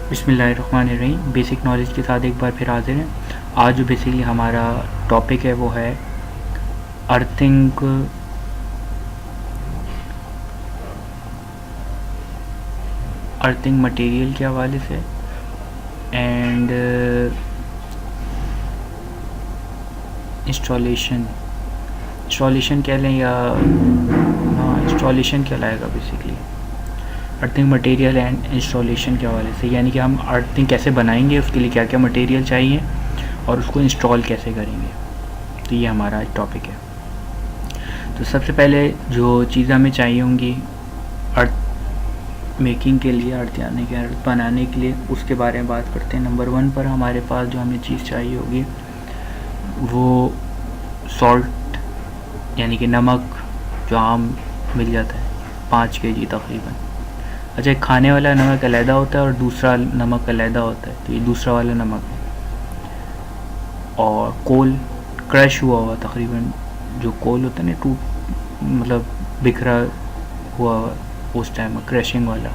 बिस्मिल्लाहिर्रहमानिर्रहीम। Basic knowledge के साथ एक बार फिर हाजिर हैं। आज जो बेसिकली हमारा टॉपिक है वो है अर्थिंग मटेरियल के हवाले से एंड इंस्टॉलेशन कह लें या इंस्टॉलेशन कहलाएगा basically earthing material and installation के हवाले से, यानी कि हम अर्थिंग कैसे बनाएंगे, उसके लिए क्या क्या मटेरियल चाहिए और उसको इंस्टॉल कैसे करेंगे। तो ये हमारा आज टॉपिक है। तो सबसे पहले जो चीज़ें हमें चाहिए होंगी अर्थ मेकिंग के लिए, अर्थ यानी कि अर्थ बनाने के लिए, उसके बारे में बात करते हैं। नंबर 1 पर हमारे पास जो हमें चीज़ चाहिए होगी वो सॉल्ट यानी कि नमक, जो आम मिल जाता है 5 kg तकरीबन। अच्छा, एक खाने वाला नमक अलहदा होता है और दूसरा नमक अलहदा होता है, तो ये दूसरा वाला नमक है। और कोल क्रश हुआ हुआ, तकरीबन जो कोल होता है ना, मतलब बिखरा हुआ उस टाइम में क्रशिंग वाला,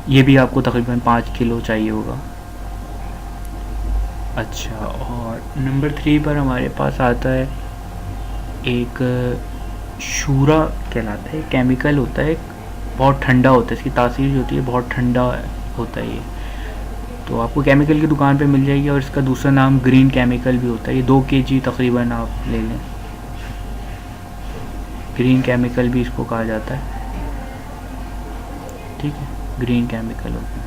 ये भी आपको तकरीबन 5 किलो चाहिए होगा। अच्छा, और नंबर 3 पर हमारे पास आता है एक शूरा कहलाता है, केमिकल होता है, बहुत ठंडा होता है, इसकी तासीर जो होती है बहुत ठंडा होता है ये। तो आपको केमिकल की दुकान पे मिल जाएगी और इसका दूसरा नाम ग्रीन केमिकल भी होता है। ये 2 kg तकरीबन आप ले लें। ग्रीन केमिकल भी इसको कहा जाता है, ठीक है, ग्रीन केमिकल होता है।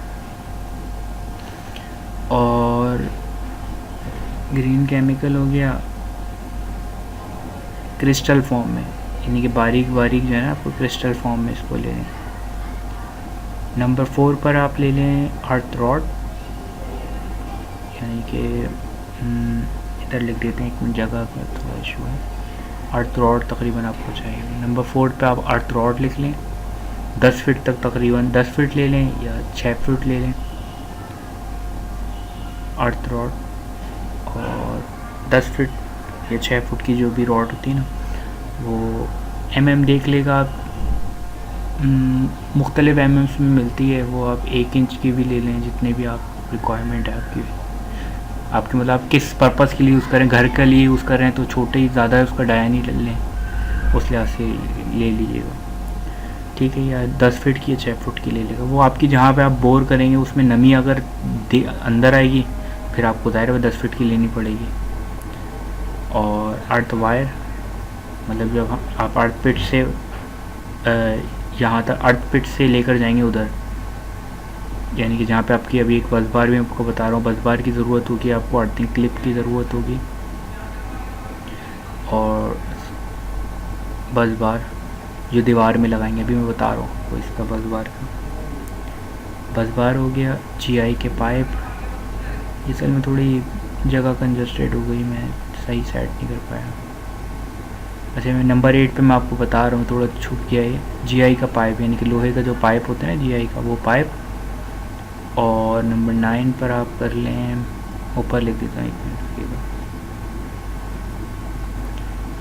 और ग्रीन केमिकल हो गया क्रिस्टल फॉर्म में, यानी कि बारीक बारीक जो है ना, आपको क्रिस्टल फॉर्म में इसको ले लें। नंबर 4 पर आप ले लें अर्थ रॉड, यानी कि इधर लिख देते हैं, एक मिनट, जगह का थोड़ा इशू है। अर्थ रॉड तकरीबन आपको चाहिए। नंबर 4 पे आप अर्थ रॉड लिख लें। 10 फीट तक, तकरीबन 10 फीट ले लें या 6 फीट ले लें अर्थ रॉड। और 10 फीट या 6 फुट की जो भी रॉड होती है ना, वो देख लेगा आप, मुख्तलिफ एमएम्स में मिलती है, वो आप 1 इंच की भी ले लें, जितने भी आप रिक्वायरमेंट है आपकी मतलब आप किस पर्पज़ के लिए यूज़ करें, घर के लिए यूज़ कर रहे हैं तो छोटे ही ज़्यादा उसका डायमीटर ले लें, उस लिहाज से ले लीजिएगा, ठीक है। या 10 फीट की या 6 फुट की ले लेगा। वो आपकी जहाँ पे आप बोर करेंगे उसमें नमी अगर अंदर आएगी फिर आपको ज़ाहिर है 10 फीट की लेनी पड़ेगी। और अर्थ वायर, मतलब जब आप अर्थ पिट से यहाँ तक अर्थ पिट से लेकर जाएंगे उधर, यानी कि जहाँ पे आपकी अभी एक बस बार भी आपको बता रहा हूँ, बस बार की ज़रूरत होगी आपको, अर्थिंग क्लिप की ज़रूरत होगी। और बस बार जो दीवार में लगाएंगे, अभी मैं बता रहा हूँ वो इसका बस बार हो गया। GI के पाइप, इस में थोड़ी जगह कंजस्टेड हो गई, मैं सही सेट नहीं कर पाया। अच्छा, मैं नंबर 8 पे मैं आपको बता रहा हूँ, थोड़ा छूट गया है। GI का पाइप, यानी कि लोहे का जो पाइप होता है ना GI का, वो पाइप। और नंबर 9 पर आप कर लें, ऊपर लिख देता हूँ, 1 मिनट रुकिएगा,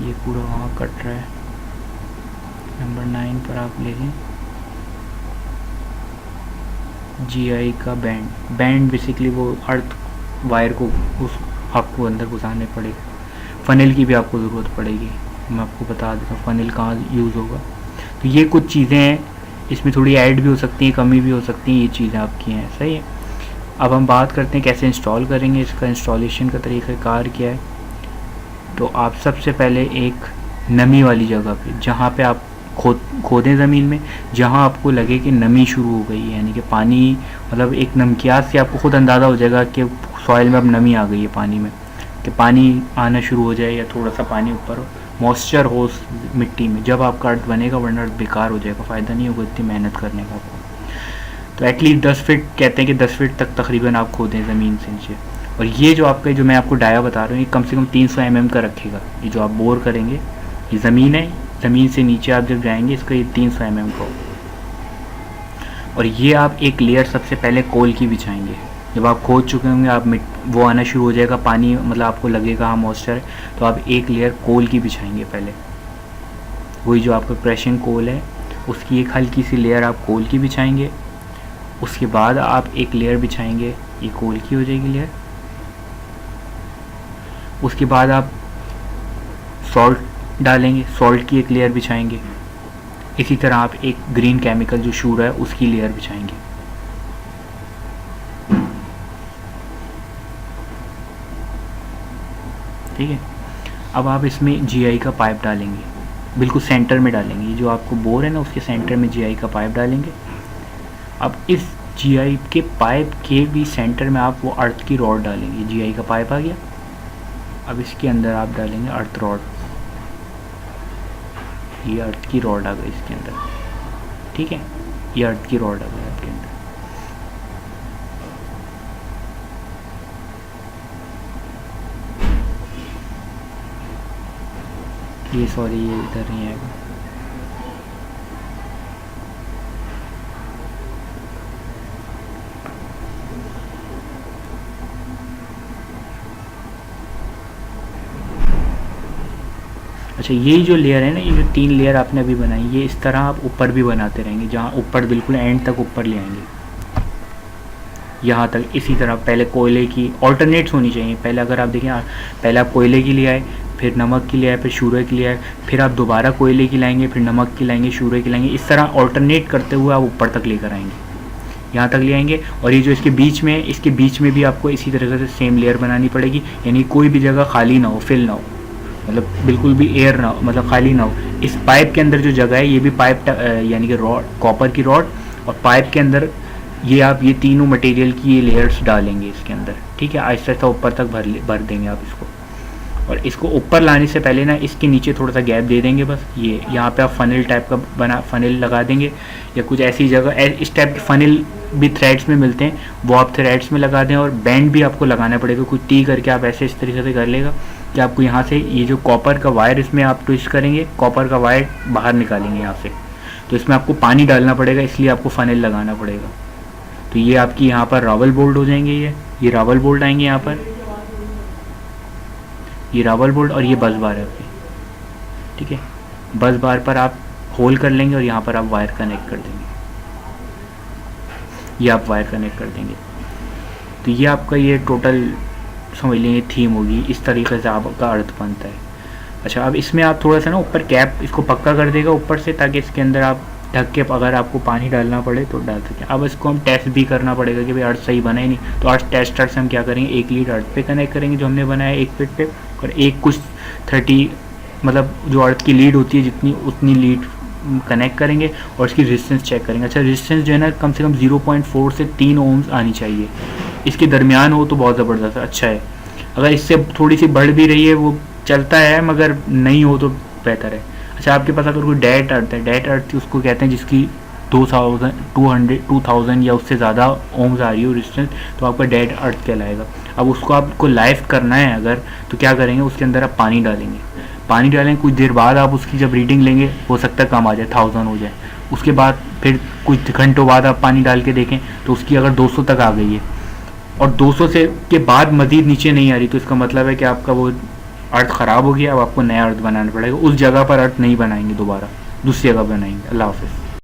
ये पूरा वहाँ कट रहा है। नंबर 9 पर आप ले लें GI का बैंड बेसिकली वो अर्थ वायर को उस आपको अंदर घुसाने पड़ेगा। फ़नल की भी आपको ज़रूरत पड़ेगी, मैं आपको बता देता हूँ फ़नल कहाँ यूज़ होगा। तो ये कुछ चीज़ें हैं, इसमें थोड़ी ऐड भी हो सकती हैं, कमी भी हो सकती हैं, ये चीज़ें आपकी हैं, सही है। अब हम बात करते हैं कैसे इंस्टॉल करेंगे, इसका इंस्टॉलेशन का तरीक़ाकार क्या है। तो आप सबसे पहले एक नमी वाली जगह पे, जहाँ पे आप खोदें ज़मीन में, जहाँ आपको लगे कि नमी शुरू हो गई है, यानी कि पानी, मतलब एक नमकियात से आपको खुद अंदाज़ा हो जाएगा कि सॉइल में अब नमी आ गई है पानी में, कि पानी आना शुरू हो जाए या थोड़ा सा पानी ऊपर मॉइस्चर हो उस मिट्टी में, जब आपका अर्थ बनेगा, वरना अर्थ बेकार हो जाएगा, फ़ायदा नहीं होगा इतनी मेहनत करने का आपको। तो एटलीस्ट 10 फीट कहते हैं कि 10 फीट तक तकरीबन आप खोदें ज़मीन से नीचे। और ये जो आपका, जो मैं आपको डाया बता रहा हूँ, ये कम से कम 300 mm का रखेगा। ये जो आप बोर करेंगे, ये ज़मीन है, ज़मीन से नीचे आप जब जाएंगे इसका ये 300 mm का हो। और ये आप एक लेयर सबसे पहले कोल की बिछाएंगे। जब आप खोद चुके होंगे, आप वो आना शुरू हो जाएगा पानी, मतलब आपको लगेगा हाँ मॉइस्चर, तो आप एक लेयर कोल की बिछाएंगे पहले। वही जो आपका क्रशिंग कोल है उसकी एक हल्की सी लेयर आप कोल की बिछाएंगे। उसके बाद आप एक लेयर बिछाएंगे, ये कोल की हो जाएगी लेयर। उसके बाद आप सॉल्ट डालेंगे, सॉल्ट की एक लेयर बिछाएंगे। इसी तरह आप एक ग्रीन केमिकल जो शूर है उसकी लेयर बिछाएंगे। ठीक है, अब आप इसमें जीआई का पाइप डालेंगे, बिल्कुल सेंटर में डालेंगे। जो आपको बोर है ना उसके सेंटर में जीआई का पाइप डालेंगे। अब इस जीआई के पाइप के भी सेंटर में आप वो अर्थ की रॉड डालेंगे। जीआई का पाइप आ गया, अब इसके अंदर आप डालेंगे अर्थ रॉड। ये अर्थ की रॉड आ गई इसके अंदर। ठीक है, ये अर्थ की रॉड आ गई आपके अंदर। ये सॉरी, ये इधर नहीं आएगा। अच्छा, ये जो लेयर है ना, ये जो 3 लेयर आपने अभी बनाई, ये इस तरह आप ऊपर भी बनाते रहेंगे, जहाँ ऊपर बिल्कुल एंड तक ऊपर ले आएंगे, यहाँ तक। इसी तरह पहले कोयले की ऑल्टरनेट्स होनी चाहिए। पहले अगर आप देखें, पहले आप कोयले की ले आए, फिर नमक की ले आए, फिर शूरे की ले आए, फिर आप दोबारा कोयले की लाएंगे, फिर नमक की लाएंगे, शूरे की लाएंगे। इस तरह ऑल्टरनेट करते हुए आप ऊपर तक लेकर आएंगे, यहाँ तक ले आएंगे। और ये जो इसके बीच में, इसके बीच में भी आपको इसी तरीके से सेम लेयर बनानी पड़ेगी, यानी कोई भी जगह खाली ना हो, फिल ना हो, मतलब बिल्कुल भी एयर ना हो, मतलब खाली ना हो। इस पाइप के अंदर जो जगह है, ये भी पाइप यानी कि रॉड, कॉपर की रॉड, और पाइप के अंदर ये आप ये तीनों मटेरियल की ये लेयर्स डालेंगे इसके अंदर। ठीक है, आहिस्ता आहिस्ता ऊपर तक भर देंगे आप इसको। और इसको ऊपर लाने से पहले ना इसके नीचे थोड़ा सा गैप दे देंगे बस। ये यहाँ पे आप फनल टाइप का फनल लगा देंगे, या कुछ ऐसी जगह, इस टाइप के फनल भी थ्रेड्स में मिलते हैं, वो आप थ्रेड्स में लगा दें। और बैंड भी आपको लगाना पड़ेगा, कुछ टी करके आप ऐसे इस तरीके से कर लेगा कि आपको यहाँ से ये जो कॉपर का वायर इसमें आप ट्विस्ट करेंगे, कॉपर का वायर बाहर निकालेंगे यहाँ से, तो इसमें आपको पानी डालना पड़ेगा, इसलिए आपको फनल लगाना पड़ेगा। तो ये आपकी यहाँ पर रावल बोल्ट हो जाएंगे, ये रावल बोल्ट आएंगे यहाँ पर, ये रावल बोल्ट, और ये बस बार है आपकी। ठीक है, बस बार पर आप होल कर लेंगे और यहाँ पर आप वायर कनेक्ट कर देंगे, ये आप वायर कनेक्ट कर देंगे। तो ये आपका ये टोटल समझ लेंगे थीम होगी। इस तरीके से आपका अर्थ बनता है। अच्छा, अब इसमें आप थोड़ा सा ना ऊपर कैप इसको पक्का कर देगा ऊपर से, ताकि इसके अंदर आप ढक के अगर आपको पानी डालना पड़े तो डाल सकें। अब इसको हम टेस्ट भी करना पड़ेगा कि भाई अर्थ सही बना ही नहीं, तो अर्थ टेस्टर से हम क्या करेंगे, एक लीड अर्थ पे कनेक्ट करेंगे जो हमने बनाया एक फीट पे, और एक कुछ 30 मतलब जो अर्थ की लीड होती है जितनी, उतनी लीड कनेक्ट करेंगे और इसकी रेजिस्टेंस चेक करेंगे। अच्छा, रेजिस्टेंस जो है ना कम से कम 0.4 से 3 ओम्स आनी चाहिए, इसके दरमियान हो तो बहुत ज़बरदस्त अच्छा है। अगर इससे थोड़ी सी बढ़ भी रही है वो चलता है, मगर नहीं हो तो बेहतर है। अच्छा, आपके पास अगर कोई डेड अर्थ है, डेड अर्थ उसको कहते हैं जिसकी 2000 या उससे ज़्यादा ओम्स आ रही हो रेजिस्टेंस, तो आपका डेड अर्थ कहलाएगा। अब उसको आपको लाइव करना है अगर, तो क्या करेंगे, उसके अंदर आप पानी डालेंगे, पानी डालेंगे, कुछ देर बाद आप उसकी जब रीडिंग लेंगे हो सकता है कम आ जाए, 1000 हो जाए। उसके बाद फिर कुछ घंटों बाद आप पानी डाल के देखें तो उसकी अगर 200 तक आ गई है, और 200 से के बाद मज़ीद नीचे नहीं आ रही, तो इसका मतलब है कि आपका वो अर्थ ख़राब हो गया। अब आपको नया अर्थ बनाना पड़ेगा, उस जगह पर अर्थ नहीं बनाएंगे, दोबारा दूसरी जगह बनाएंगे। अल्लाह हाफ़िज़।